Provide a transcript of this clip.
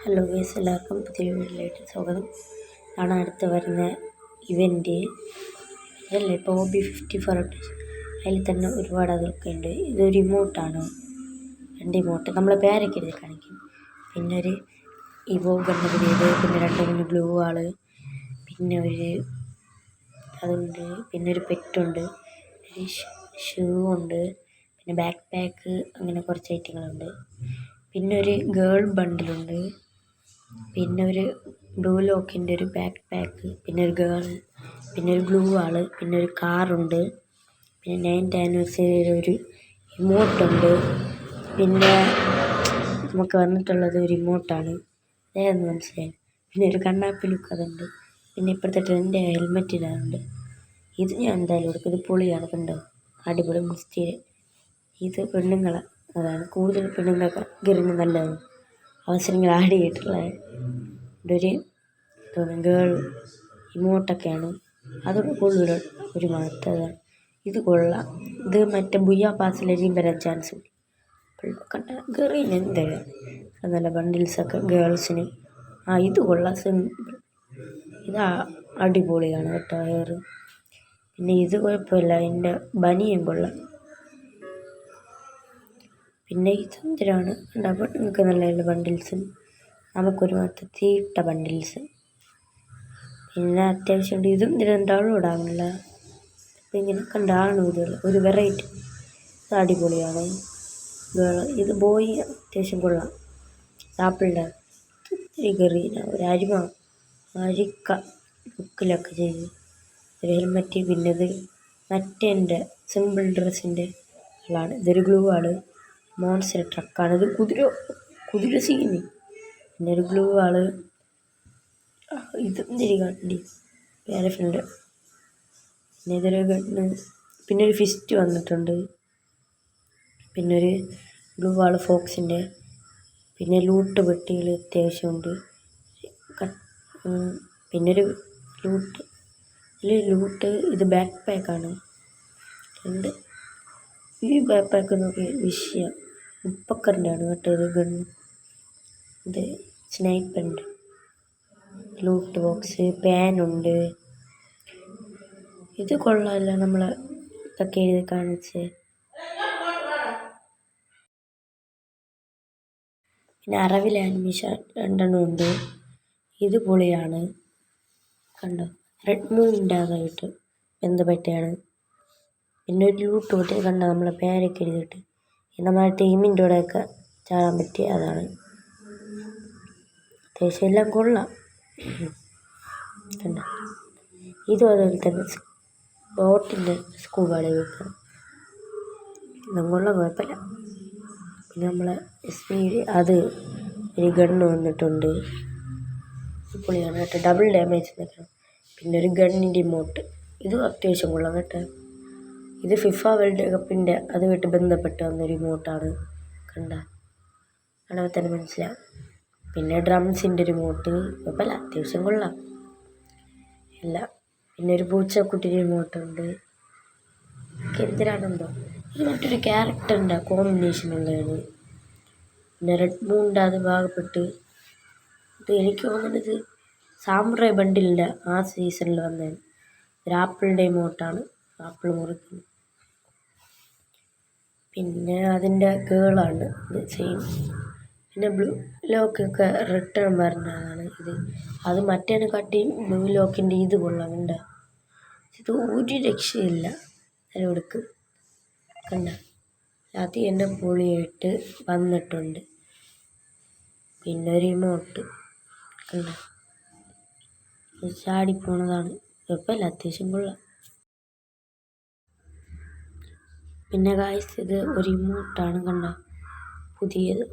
Hello guys, എല്ലാവർക്കും പുതിയ വീഡിയോയിലേക്ക് സ്വാഗതം. ആണ് അടുത്ത് വരുന്ന ഇവൻ്റ് അല്ലേ ഇപ്പോൾ OB54. അതിൽ തന്നെ ഒരുപാട് അതൊക്കെ ഉണ്ട്. ഇതൊരു ഇമോട്ടാണ്, 2 ഇമോട്ട് നമ്മളെ പേരൊക്കെ എഴുതി കാണിക്കും. പിന്നെ ഒരു ഇവോ കണ്ടുപിടിയത്, പിന്നെ 2 ഗ്ലൂ ആള്, പിന്നെ ഒരു അതുണ്ട്, പിന്നെ ഒരു പെറ്റുണ്ട്, ഒരു ഷൂ ഉണ്ട്, പിന്നെ ബാക്ക് പാക്ക്, അങ്ങനെ കുറച്ച് ഐറ്റങ്ങളുണ്ട്. പിന്നെ ഒരു ഗേൾ ബണ്ടിലുണ്ട്, പിന്നെ ഒരു ബ്ലൂ ലോക്കിൻ്റെ ഒരു ബാക്ക് പാക്ക്, പിന്നെ ഒരു ഗേൾ, പിന്നെ ഒരു ഗ്ലൂ ആള്, പിന്നെ ഒരു കാറുണ്ട്, പിന്നെ 9th ആനിവേഴ്സറിയുടെ ഒരു ഇമോട്ടുണ്ട്. പിന്നെ നമുക്ക് വന്നിട്ടുള്ളത് ഒരു ഇമോട്ടാണ്, അതെന്ന് മനസ്സിലായി. പിന്നെ ഒരു കണ്ണാപ്പി ലുക്ക് അതുണ്ട്. പിന്നെ ഇപ്പോഴത്തെ ട്രെൻഡ് ഹെൽമെറ്റ് ഇടാറുണ്ട്. ഇത് ഞാൻ എന്തായാലും കൊടുക്കും. ഇത് പൊളിയാണ്, കണ്ടോ, അടിപൊളി മുസ്തീര്. ഇത് പെണ്ണുങ്ങളെ അതാണ് കൂടുതൽ പെണ്ണുങ്ങൾക്ക് ഗിറിന് നല്ലതാണ്, അവസരങ്ങൾ ആഡ് ചെയ്തിട്ടുള്ള ഇതൊരു ഗേൾ ഇമോട്ടൊക്കെയാണ്. അത് കൂടുതൽ ഒരു മഹത്വമാണ്. ഇത് കൊള്ളാം. ഇത് മറ്റേ ബുയ്യ പാസിലേക്കും വരാൻ ചാൻസ് ഉണ്ട്. കണ്ട ഗെറീന് എന്താണ് നല്ല ബണ്ടിൽസൊക്കെ ഗേൾസിന്. ഇത് കൊള്ളാം, സിമ്പിൾ. ഇത് അടിപൊളിയാണ് കേട്ടോ ഹെയർ. പിന്നെ ഇത് കുഴപ്പമില്ല, അതിൻ്റെ ബനിയും കൊള്ളാം. പിന്നെ ഇതെന്തിനാണ് ഉണ്ടാകുമ്പോൾ നിങ്ങൾക്ക് നല്ല നല്ല ബണ്ടിൽസ്, നമുക്കൊരു മാത്രം തീട്ട ബണ്ടിൽസ്. പിന്നെ അത്യാവശ്യം ഇതും ഡൗൺലോഡ് ആവുന്നില്ല. അപ്പോൾ ഇങ്ങനെ കണ്ടാണ് ഇതുകൾ ഒരു വെറൈറ്റി. ഇത് അടിപൊളിയാണ്. ഇത് ബോയ് അത്യാവശ്യം കൊള്ളാം. ആപ്പിളിൻ്റെ ഇത്തിരി കയറിയ ഒരു അരിക്ക ലുക്കിലൊക്കെ ചെയ്ത് ഒരു ഹെൽമെറ്റ്. പിന്നെ ഇത് മറ്റേൻ്റെ സിമ്പിൾ ഡ്രസ്സിൻ്റെ ആളാണ്. ഇതൊരു ഗ്ലൂ ആള്, മോൺസ്റ്റർ ട്രക്കാണ്. ഇത് കുതിര സീന്. പിന്നെ ഒരു ഗ്ലൂ ആള്, ഇത് കണ്ടി വേറെ ഫ്രണ്ട്. പിന്നെ ഇതൊരു ഗണ്ണ്, പിന്നെ ഒരു ഫിസ്റ്റ് വന്നിട്ടുണ്ട്. പിന്നെ ഒരു ഗ്ലൂ ആള് ഫോക്സിൻ്റെ. പിന്നെ ലൂട്ട് പെട്ടികൾ അത്യാവശ്യമുണ്ട്. പിന്നെ ഒരു ലൂട്ട് ഇത് ബാക്ക് പാക്കാണ്. ഈ ബാക്ക് പാക്ക് നോക്കി വിഷയം ഉപ്പക്കറിൻ്റെ ആണ് കേട്ടോ. ഇത് ഗണ്ണ്, ഇത് സ്നൈപ്പറുണ്ട്, ലൂട്ട് ബോക്സ്, പാനുണ്ട്. ഇത് കൊള്ളാമല്ല, നമ്മൾ ഇതൊക്കെ എഴുതി കാണിച്ച്. പിന്നെ അറവിലെ ആനിമേഷൻ 2 ഉണ്ട്. ഇത് പൊളിയാണ്, കണ്ടോ, റെഡ് മൂണിൻ്റെ അതായിട്ട് ബന്ധപ്പെട്ടാണ്. പിന്നെ ഒരു ലൂട്ട് തൊട്ട് കണ്ടോ, നമ്മളെ പേരൊക്കെ എഴുതിയിട്ട് നമ്മളെ ടീമിൻ്റെ കൂടെയൊക്കെ ചാടാൻ പറ്റിയ അതാണ്. അത്യാവശ്യം എല്ലാം കൊള്ളാം, കണ്ടോ. ഇതും അതുപോലെ തന്നെ ബോട്ടിൻ്റെ സ്കൂബാടെ വെക്കാം, ഇതും കൊള്ളാം, കുഴപ്പമില്ല. പിന്നെ നമ്മളെ സ്പീഡ് അത് ഒരു ഗണ്ണ് വന്നിട്ടുണ്ട്, പൊളിയാണ് കേട്ടോ, ഡബിൾ ഡാമേജ് നിൽക്കണം. പിന്നെ ഒരു ഗണ്ണിൻ്റെ ഇമോട്ട്, ഇതും അത്യാവശ്യം കൊള്ളാം കേട്ടോ. ഇത് ഫിഫ വേൾഡ് കപ്പിൻ്റെ അതുമായിട്ട് ബന്ധപ്പെട്ട് വന്നൊരു ഇമോട്ടാണ്, കണ്ട കാണാൻ തന്നെ മനസ്സിലാവും. പിന്നെ ഡ്രംസിൻ്റെ ഒരു ഇമോട്ട്, കുഴപ്പമില്ല, അത്യാവശ്യം കൊള്ളാം എല്ലാം. പിന്നെ ഒരു പൂച്ചക്കുട്ടിൻ്റെ ഇമോട്ടുണ്ട്. എന്തിനാണെന്തോ ഇത് മറ്റൊരു ക്യാരക്ടറിൻ്റെ കോമ്പിനേഷൻ ഉള്ളതാണ്. പിന്നെ റെഡ് മൂണിൻ്റെ അത് ഭാഗപ്പെട്ട് ഇത് എനിക്ക് തോന്നുന്നത് സാമുറായ് ബണ്ടിലിൻ്റെ ആ സീസണിൽ വന്നതാണ്. ഒരു ആപ്പിളിൻ്റെ ഇമോട്ടാണ്, ആപ്പിൾ മുറിക്കുന്നത്. പിന്നെ അതിൻ്റെ ഗേളാണ് ഇത് സെയിം. പിന്നെ ബ്ലൂ ലോക്കൊക്കെ റിട്ടേൺ വരുന്നതാണ് ഇത്. അത് മറ്റേനെ കാട്ടി ബ്ലൂ ലോക്കിൻ്റെ ഇത് കൊള്ളാമുണ്ട്. ഇത് ഒരു രക്ഷയില്ല, അതിലെടുക്ക് കണ്ട അത് എൻ്റെ പൊളിയായിട്ട് വന്നിട്ടുണ്ട്. പിന്നെ ഒരു ഇമോട്ട് കണ്ട ചാടിപ്പോണതാണ്, കുഴപ്പമില്ല, അത്യാവശ്യം കൊള്ളാം. പിന്നെ ഗായ്സ് ഇത് ഒരു ഇമോട്ടാണ്, കണ്ട പുതിയത്.